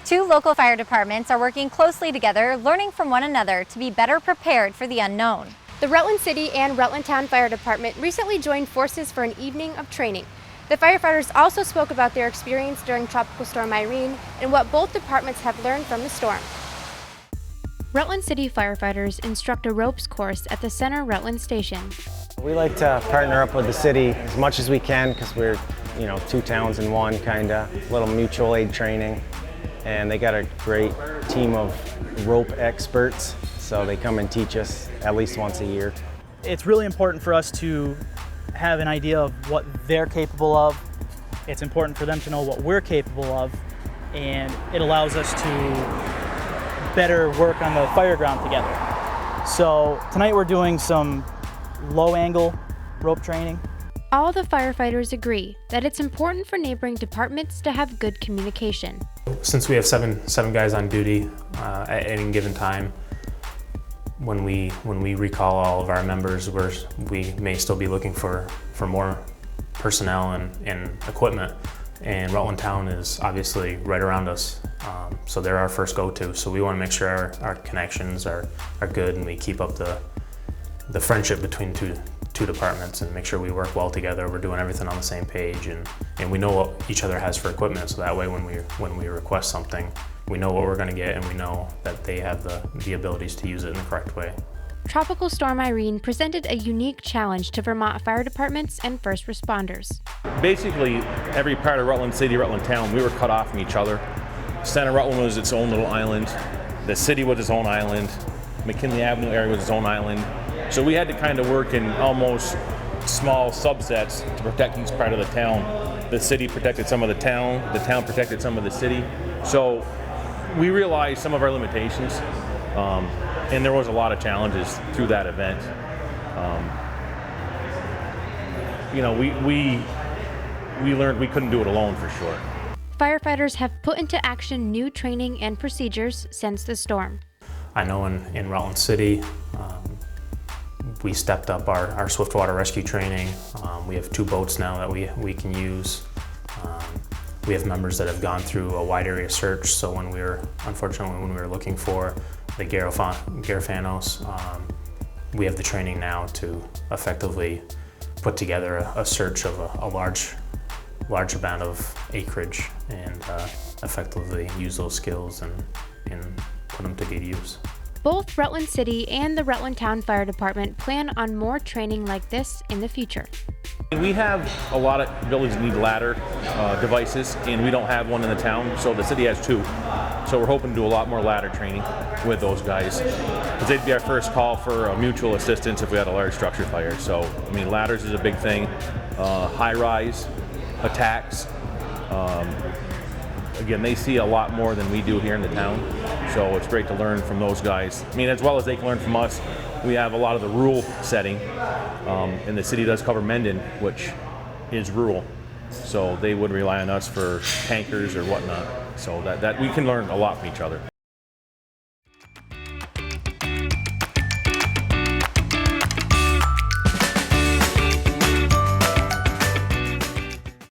Two local fire departments are working closely together, learning from one another to be better prepared for the unknown. The Rutland City and Rutland Town Fire Department recently joined forces for an evening of training. The firefighters also spoke about their experience during Tropical Storm Irene and what both departments have learned from the storm. Rutland City firefighters instruct a ropes course at the Center Rutland Station. We like to partner up with the city as much as we can because we're, two towns in one, kind of little mutual aid training. And they got a great team of rope experts, so they come and teach us at least once a year. It's really important for us to have an idea of what they're capable of. It's important for them to know what we're capable of, and it allows us to better work on the fire ground together. So tonight we're doing some low angle rope training. All the firefighters agree that it's important for neighboring departments to have good communication. Since we have seven guys on duty at any given time, when we recall all of our members, we may still be looking for more personnel and equipment. And Rutland Town is obviously right around us, so they're our first go-to. So we want to make sure our connections are good and we keep up the friendship between two departments and make sure we work well together. We're doing everything on the same page, and we know what each other has for equipment, so that way when we request something, we know what we're going to get and we know that they have the abilities to use it in the correct way. Tropical Storm Irene presented a unique challenge to Vermont fire departments and first responders. Basically, every part of Rutland City, Rutland Town, we were cut off from each other. Center Rutland was its own little island. The city was its own island. McKinley Avenue area was its own island. So we had to kind of work in almost small subsets to protect each part of the town. The city protected some of the town protected some of the city. So we realized some of our limitations, and there was a lot of challenges through that event. We learned we couldn't do it alone for sure. Firefighters have put into action new training and procedures since the storm. I know in Rutland City, we stepped up our swiftwater rescue training. We have 2 boats now that we can use. We have members that have gone through a wide area search, so unfortunately when we were looking for the Garafanos, we have the training now to effectively put together a search of a large amount of acreage and effectively use those skills and put them to good use. Both Rutland City and the Rutland Town Fire Department plan on more training like this in the future. We have a lot of buildings that need ladder devices, and we don't have one in the town, so the city has 2. So we're hoping to do a lot more ladder training with those guys, because they'd be our first call for mutual assistance if we had a large structure fire. So, ladders is a big thing. High-rise attacks. Again, they see a lot more than we do here in the town, so it's great to learn from those guys. As well as they can learn from us. We have a lot of the rural setting, and the city does cover Mendon, which is rural, so they would rely on us for tankers or whatnot, so that we can learn a lot from each other.